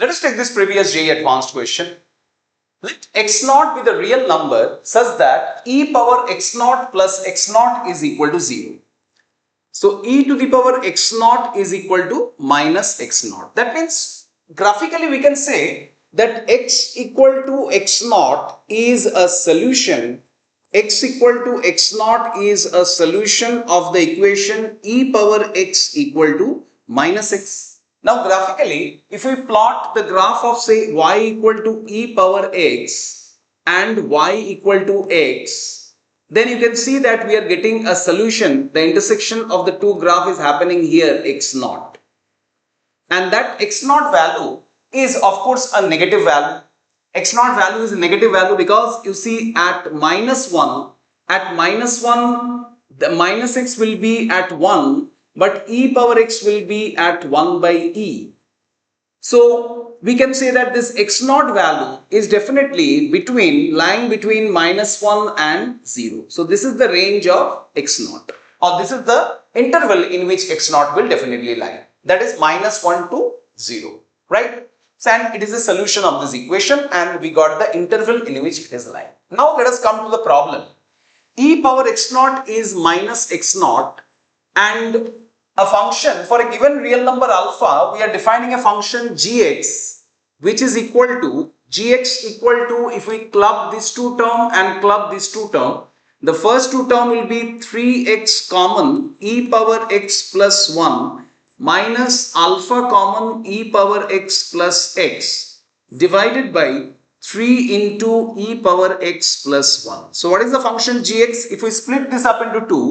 Let us take this previous JEE Advanced question. Let x naught be the real number such that e power x naught plus x naught is equal to 0. So e to the power x naught is equal to minus x naught. That means graphically we can say that x equal to x naught is a solution. X equal to x naught is a solution of the equation e power x equal to minus x. Now graphically, if we plot the graph of say y equal to e power x and y equal to x, then you can see that we are getting a solution. The intersection of the two graph is happening here, x naught. And that x naught value is of course a negative value. X naught value is a negative value because you see at -1, the minus x will be at 1, but e power x will be at 1 by e. So we can say that this x naught value is definitely lying between -1 and 0. So this is the range of x naught, or this is the interval in which x naught will definitely lie. That is -1 to 0, right? And it is a solution of this equation, and we got the interval in which it is lying. Now let us come to the problem. E power x naught is minus x naught, and a function for a given real number alpha, we are defining a function gx, which is equal to if we club these two terms and club these two terms, the first two term will be 3x common e power x plus 1 minus alpha common e power x plus x divided by 3 into e power x plus 1. So what is the function gx? If we split this up into 2,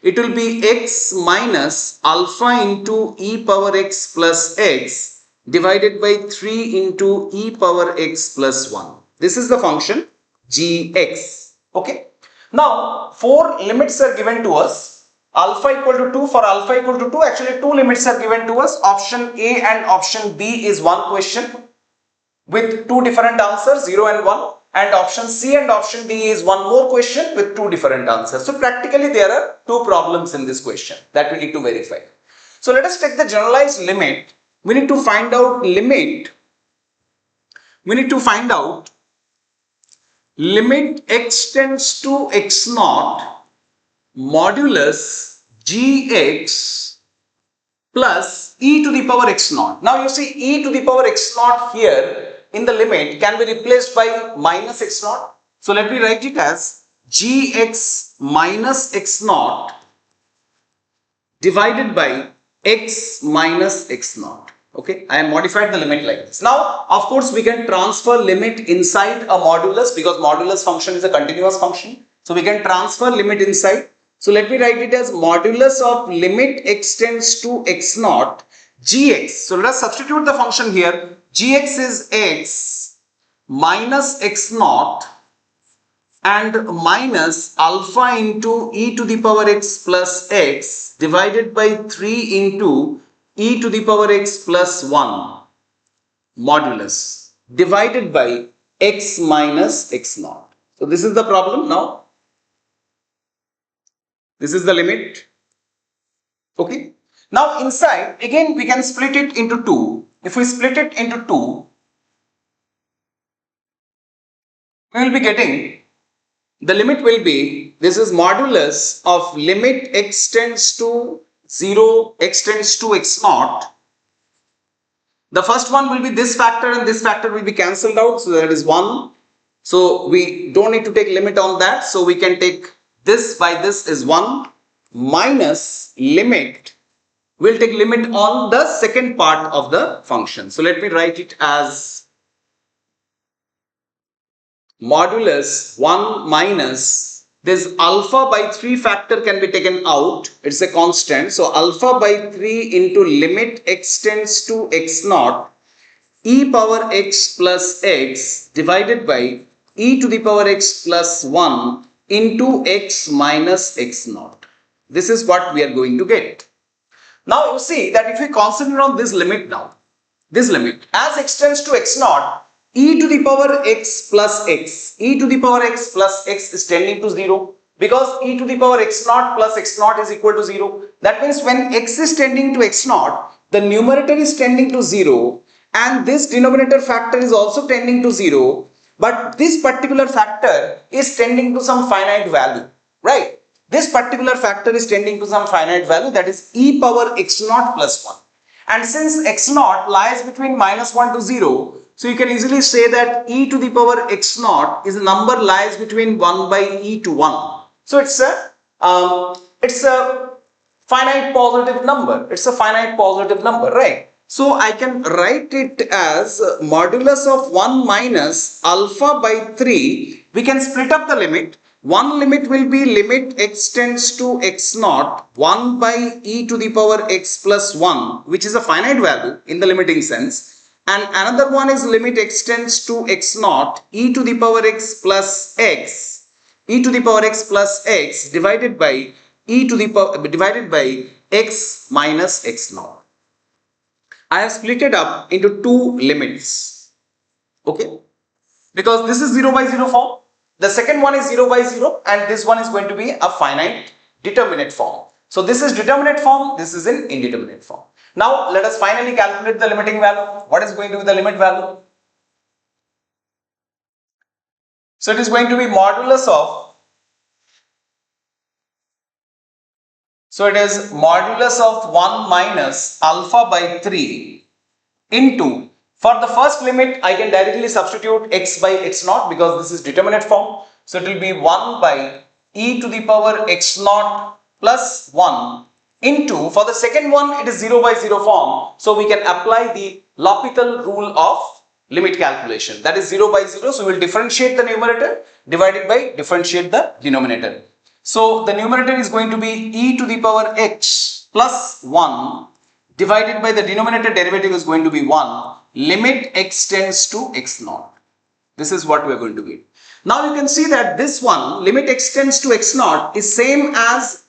it will be x minus alpha into e power x plus x divided by 3 into e power x plus 1. This is the function gx. Okay. Now, 4 limits are given to us. Alpha equal to 2. For alpha equal to 2, actually 2 limits are given to us. Option A and option B is one question with 2 different answers, 0 and 1. And option C and option D is one more question with 2 different answers. So practically there are 2 problems in this question that we need to verify. So let us take the generalized limit. We need to find out limit. We need to find out limit x tends to x naught modulus gx plus e to the power x naught. Now you see e to the power x naught here in the limit can be replaced by minus x naught. So let me write it as gx minus x naught divided by x minus x naught. Okay, I have modified the limit like this. Now, of course, we can transfer limit inside a modulus because modulus function is a continuous function. So we can transfer limit inside. So let me write it as modulus of limit x tends to x naught gx. So let us substitute the function here. Gx is x minus x naught and minus alpha into e to the power x plus x divided by 3 into e to the power x plus 1 modulus divided by x minus x naught. So this is the problem now. This is the limit. Okay. Now inside again we can split it into 2. If we split it into 2, we will be getting the limit will be, this is modulus of limit x tends to 0, x tends to x naught. The first one will be this factor and this factor will be cancelled out. So that is 1. So we don't need to take limit on that. So we can take this by this is 1 minus limit. We'll take limit on the second part of the function. So let me write it as modulus 1 minus this alpha by 3 factor can be taken out. It's a constant. So alpha by 3 into limit x tends to x naught e power x plus x divided by e to the power x plus 1 into x minus x naught. This is what we are going to get. Now you see that if we concentrate on this limit now, this limit as x tends to x naught, e to the power x plus x, e to the power x plus x is tending to 0 because e to the power x naught plus x naught is equal to 0. That means when x is tending to x naught, the numerator is tending to 0 and this denominator factor is also tending to 0, but this particular factor is tending to some finite value, right? This particular factor is tending to some finite value, that is e power x naught plus 1. And since x naught lies between -1 to 0, so you can easily say that e to the power x naught is a number lies between 1 by e to 1. So it's a finite positive number. It's a finite positive number, right? So I can write it as modulus of 1 minus alpha by 3. We can split up the limit. One limit will be limit x tends to x naught 1 by e to the power x plus 1, which is a finite value in the limiting sense. And another one is limit x tends to x naught e to the power x plus x, e to the power x plus x divided by e to the power divided by x minus x naught. I have split it up into two limits, okay, because this is 0 by 0 form. The second one is 0 by 0 and this one is going to be a finite determinate form. So this is determinate form, this is in indeterminate form. Now let us finally calculate the limiting value. What is going to be the limit value? So it is going to be modulus of, so it is modulus of 1 minus alpha by 3 into, for the first limit I can directly substitute x by x naught because this is determinate form. So it will be 1 by e to the power x naught plus 1 into, for the second one it is 0 by 0 form. So we can apply the L'Hopital rule of limit calculation, that is 0 by 0. So we will differentiate the numerator divided by differentiate the denominator. So the numerator is going to be e to the power x plus 1 divided by the denominator derivative is going to be 1, limit x tends to x naught. This is what we are going to get. Now you can see that this one, limit x tends to x naught, is same as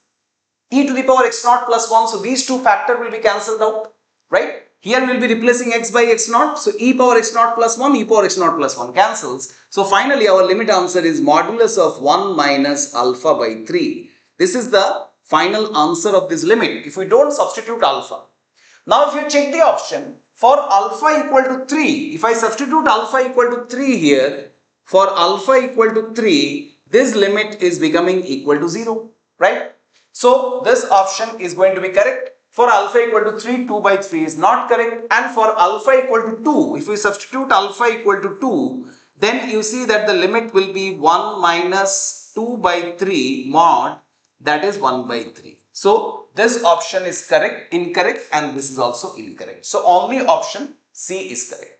e to the power x naught plus 1. So these two factors will be cancelled out, right? Here we will be replacing x by x naught. So e power x naught plus 1, e power x naught plus 1 cancels. So finally our limit answer is modulus of 1 minus alpha by 3. This is the final answer of this limit if we don't substitute alpha. Now if you check the option for alpha equal to 3, if I substitute alpha equal to 3 here, for alpha equal to 3, this limit is becoming equal to 0, right? So this option is going to be correct. For alpha equal to 3, 2 by 3 is not correct. And for alpha equal to 2, if we substitute alpha equal to 2, then you see that the limit will be 1 minus 2 by 3 mod, that is 1 by 3. So this option is correct, incorrect, and this is also incorrect. So only option C is correct.